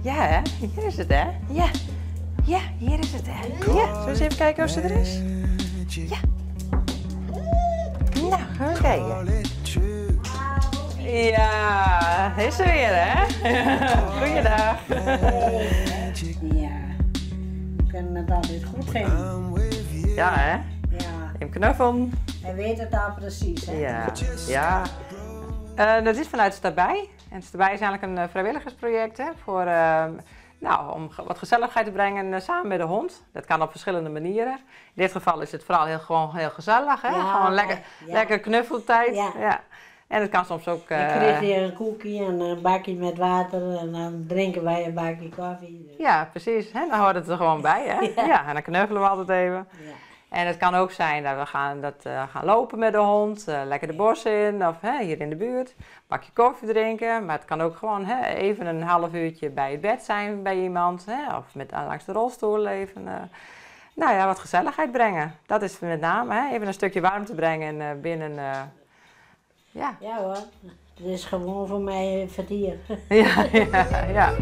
Ja, hè? Hier is het, hè? Ja. Ja, hier is het, hè? Ja. Zullen we eens even kijken of ze er is? Ja. Nou, gaan we kijken. Ja, is ze weer, hè? Goeiedag. Ja, we kunnen het altijd goed geven. Ja, hè? Ja, Even knuffelen. hij weet het al precies, hè? Ja. Ja. Dat is vanuit Stabij. En Stabij is eigenlijk een vrijwilligersproject, hè, voor, om wat gezelligheid te brengen samen met de hond. Dat kan op verschillende manieren. In dit geval is het vooral gewoon heel gezellig, hè? Ja, Gewoon lekker knuffeltijd. Ja. Ja. En het kan soms ook... Ik kreeg hier een koekje en een bakje met water en dan drinken wij een bakje koffie. Ja, precies. Hè? Dan hoort het er gewoon bij, hè? Ja. En dan knuffelen we altijd even. Ja. En het kan ook zijn dat we gaan lopen met de hond, lekker de bos in of hier in de buurt. Een bakje koffie drinken, maar het kan ook gewoon even een half uurtje bij het bed zijn bij iemand. Of langs de rolstoel even wat gezelligheid brengen. Dat is met name, even een stukje warmte brengen binnen... Ja. Ja hoor, het is gewoon voor mij vertier. Ja.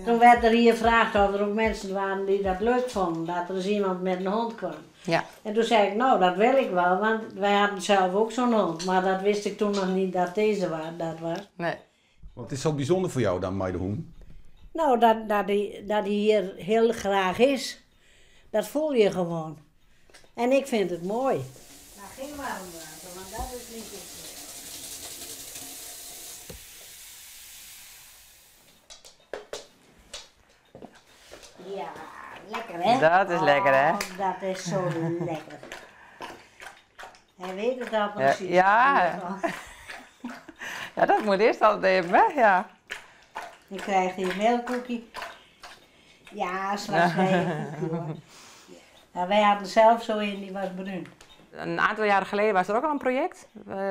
Toen werd er hier gevraagd of er ook mensen waren die dat leuk vonden, dat er eens iemand met een hond kwam. Ja. En toen zei ik, nou dat wil ik wel, want wij hadden zelf ook zo'n hond, maar dat wist ik toen nog niet dat deze dat was. Nee. Wat is zo bijzonder voor jou dan, Meidehoen? Nou, dat hij hier heel graag is, dat voel je gewoon. En ik vind het mooi. Nou, geen warm water, want dat is niet goed. Ja, lekker hè? Dat is lekker, hè? Dat is zo lekker. Hij weet het al precies. Ja. Ja, dat moet eerst altijd even, hè? Ja. Dan krijgt hij een melkkoekje. Ja, straks krijg je een koekje hoor. Ja, wij hadden zelf zo een, die was bruin. Een aantal jaren geleden was er ook al een project.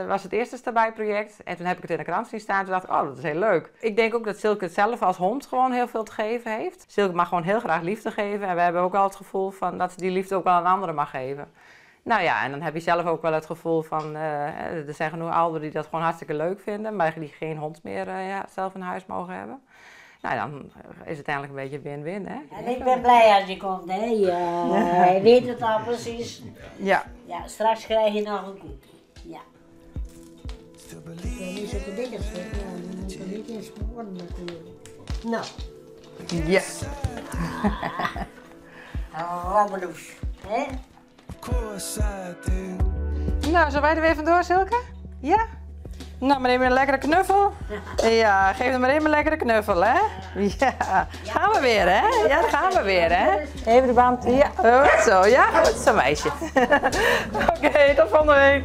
Was het eerste Stabij-project. En toen heb ik het in de krant zien staan. Toen dacht ik, oh, dat is heel leuk. Ik denk ook dat Silke het zelf als hond gewoon heel veel te geven heeft. Silke mag gewoon heel graag liefde geven. En we hebben ook al het gevoel van dat ze die liefde ook wel aan anderen mag geven. Nou ja, en dan heb je zelf ook wel het gevoel van... er zijn genoeg ouderen die dat gewoon hartstikke leuk vinden. Maar die geen hond meer zelf in huis mogen hebben. Nou, dan is het eigenlijk een beetje win-win, hè? En ik ben blij als je komt, hè. Ja, hij weet het al precies. Ja. Ja, straks krijg je nog een koekje. Ja. Ja, die zitten dikker, ja, die moeten niet in sporen natuurlijk. Nou. Ja. Robbeloes, hè? Nou, zullen wij er weer vandoor, Silke? Ja? Nou, maar even een lekkere knuffel. Ja, geef hem maar even een lekkere knuffel, hè? Ja, gaan we weer, hè? Ja, gaan we weer, hè? Even de band. Ja, goed zo. Ja, goed zo, meisje. Oké, tot volgende week.